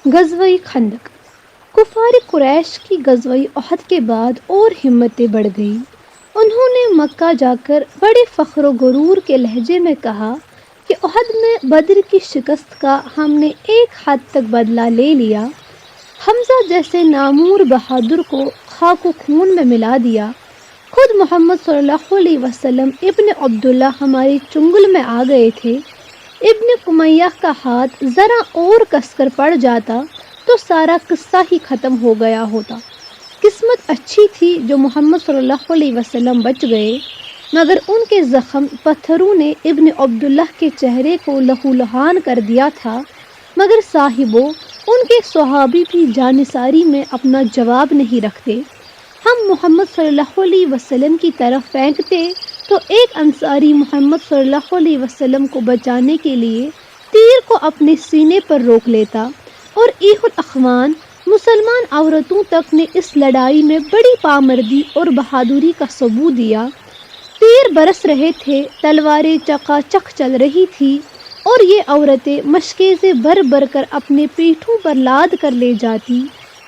غزوہ خندق۔ کفار قریش کی غزوہ احد کے بعد اور ہمتیں بڑھ گئیں۔ انہوں نے مکہ جا کر بڑے فخر و غرور کے لہجے میں کہا کہ احد میں بدر کی شکست کا ہم نے ایک حد تک بدلہ لے لیا۔ حمزہ جیسے نامور بہادر کو خاک و خون میں ملا دیا۔ خود محمد صلی اللہ علیہ وسلم ابن عبداللہ ہماری چنگل میں آ گئے تھے۔ ابن امیہ کا ہاتھ ذرا اور کس کر پڑ جاتا تو سارا قصہ ہی ختم ہو گیا ہوتا۔ قسمت اچھی تھی جو محمد صلی اللہ علیہ وسلم بچ گئے، مگر ان کے زخم پتھروں نے ابن عبداللہ کے چہرے کو لہو لہان کر دیا تھا۔ مگر صاحبو، ان کے صحابی بھی جانثاری میں اپنا جواب نہیں رکھتے۔ ہم محمد صلی اللہ علیہ وسلم کی طرف پھینکتے تو ایک انصاری محمد صلی اللہ علیہ وسلم کو بچانے کے لیے تیر کو اپنے سینے پر روک لیتا، اور ایہ الاخوان مسلمان عورتوں تک نے اس لڑائی میں بڑی پامردی اور بہادری کا ثبوت دیا۔ تیر برس رہے تھے، تلواریں چکا چک چل رہی تھی، اور یہ عورتیں مشقے سے بھر بھر کر اپنے پیٹھوں پر لاد کر لے جاتی،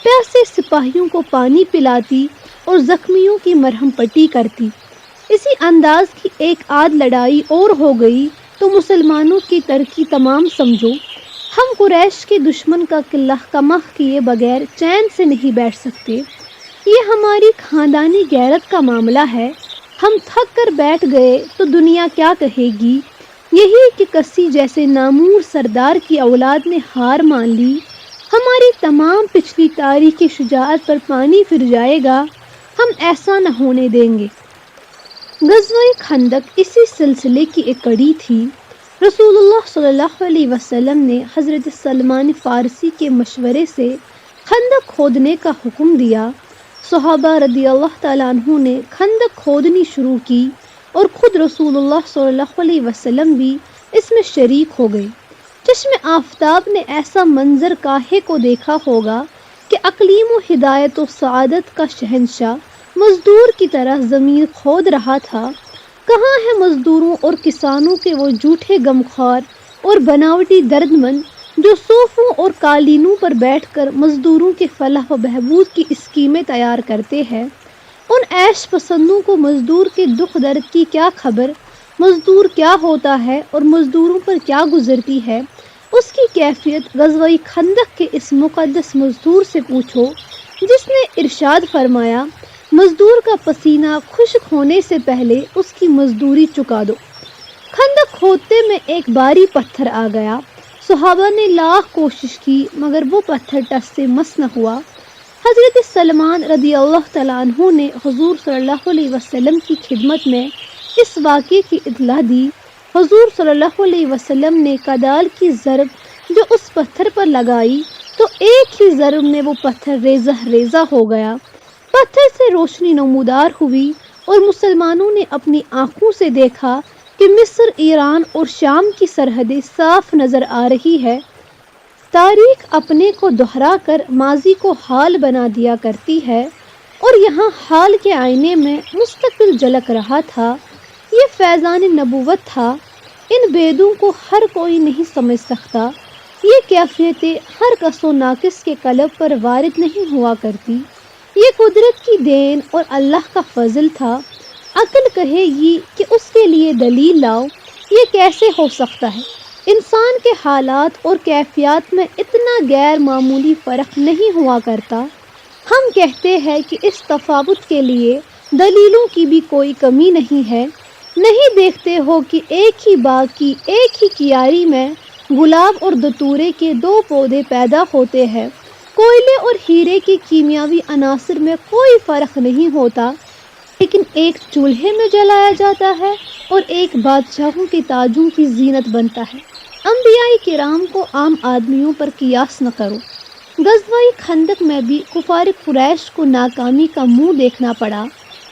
پیاسے سپاہیوں کو پانی پلاتی اور زخمیوں کی مرہم پٹی کرتی۔ اسی انداز کی ایک آدھ لڑائی اور ہو گئی تو مسلمانوں کی ترقی تمام سمجھو۔ ہم قریش کے دشمن کا قلہ کماح کیے بغیر چین سے نہیں بیٹھ سکتے۔ یہ ہماری خاندانی غیرت کا معاملہ ہے۔ ہم تھک کر بیٹھ گئے تو دنیا کیا کہے گی؟ یہی کہ کسی جیسے نامور سردار کی اولاد نے ہار مان لی، ہماری تمام پچھلی تاریخی شجاعت پر پانی پھر جائے گا۔ ہم ایسا نہ ہونے دیں گے۔ غزوہ خندق اسی سلسلے کی ایک کڑی تھی۔ رسول اللہ صلی اللہ علیہ وسلم نے حضرت سلمان فارسی کے مشورے سے خندق کھودنے کا حکم دیا۔ صحابہ رضی اللہ تعالیٰ عنہ نے خندق کھودنی شروع کی، اور خود رسول اللہ صلی اللہ علیہ وسلم بھی اس میں شریک ہو گئے۔ چشم آفتاب نے ایسا منظر کاہے کو دیکھا ہوگا کہ اقلیم و ہدایت و سعادت کا شہنشاہ مزدور کی طرح زمین کھود رہا تھا۔ کہاں ہے مزدوروں اور کسانوں کے وہ جھوٹے غمخوار اور بناوٹی دردمند جو صوفوں اور قالینوں پر بیٹھ کر مزدوروں کے فلاح و بہبود کی اسکیمیں تیار کرتے ہیں؟ ان عیش پسندوں کو مزدور کے دکھ درد کی کیا خبر؟ مزدور کیا ہوتا ہے اور مزدوروں پر کیا گزرتی ہے، اس کی کیفیت غزوہ خندق کے اس مقدس مزدور سے پوچھو، جس نے ارشاد فرمایا، مزدور کا پسینہ خشک ہونے سے پہلے اس کی مزدوری چکا دو۔ خندق کھودتے میں ایک باری پتھر آ گیا۔ صحابہ نے لاکھ کوشش کی، مگر وہ پتھر ٹس سے مس نہ ہوا۔ حضرت سلمان رضی اللہ تعالیٰ عنہ نے حضور صلی اللہ علیہ وسلم کی خدمت میں اس واقعے کی اطلاع دی۔ حضور صلی اللہ علیہ وسلم نے کدال کی ضرب جو اس پتھر پر لگائی تو ایک ہی ضرب میں وہ پتھر ریزہ ریزہ ہو گیا۔ پتھر سے روشنی نمودار ہوئی، اور مسلمانوں نے اپنی آنکھوں سے دیکھا کہ مصر، ایران اور شام کی سرحدیں صاف نظر آ رہی ہے۔ تاریخ اپنے کو دہرا کر ماضی کو حال بنا دیا کرتی ہے، اور یہاں حال کے آئینے میں مستقبل جھلک رہا تھا۔ یہ فیضان نبوت تھا۔ ان بیدوں کو ہر کوئی نہیں سمجھ سکتا۔ یہ کیفیتیں ہر کس و ناقص کے قلب پر وارد نہیں ہوا کرتی۔ یہ قدرت کی دین اور اللہ کا فضل تھا۔ عقل کہے گی کہ اس کے لیے دلیل لاؤ۔ یہ کیسے ہو سکتا ہے؟ انسان کے حالات اور کیفیات میں اتنا غیر معمولی فرق نہیں ہوا کرتا۔ ہم کہتے ہیں کہ اس تفاوت کے لیے دلیلوں کی بھی کوئی کمی نہیں ہے۔ نہیں دیکھتے ہو کہ ایک ہی باغ کی ایک ہی کیاری میں گلاب اور دتورے کے دو پودے پیدا ہوتے ہیں۔ کوئلے اور ہیرے کے کیمیاوی عناصر میں کوئی فرق نہیں ہوتا، لیکن ایک چولہے میں جلایا جاتا ہے اور ایک بادشاہوں کے تاجوں کی زینت بنتا ہے۔ انبیاء کرام کو عام آدمیوں پر قیاس نہ کرو۔ غزوہ خندق میں بھی کفار قریش کو ناکامی کا منہ دیکھنا پڑا،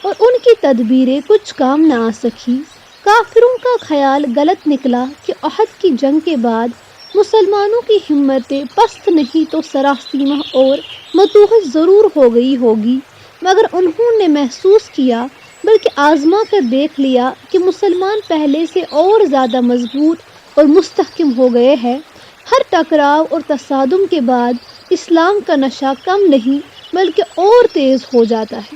اور ان کی تدبیریں کچھ کام نہ آ سکی۔ کافروں کا خیال غلط نکلا کہ احد کی جنگ کے بعد مسلمانوں کی ہمتیں پست نہیں تو سراسیمہ اور متوحش ضرور ہو گئی ہوگی، مگر انہوں نے محسوس کیا، بلکہ آزما کر دیکھ لیا کہ مسلمان پہلے سے اور زیادہ مضبوط اور مستحکم ہو گئے ہیں۔ ہر ٹکراؤ اور تصادم کے بعد اسلام کا نشہ کم نہیں بلکہ اور تیز ہو جاتا ہے۔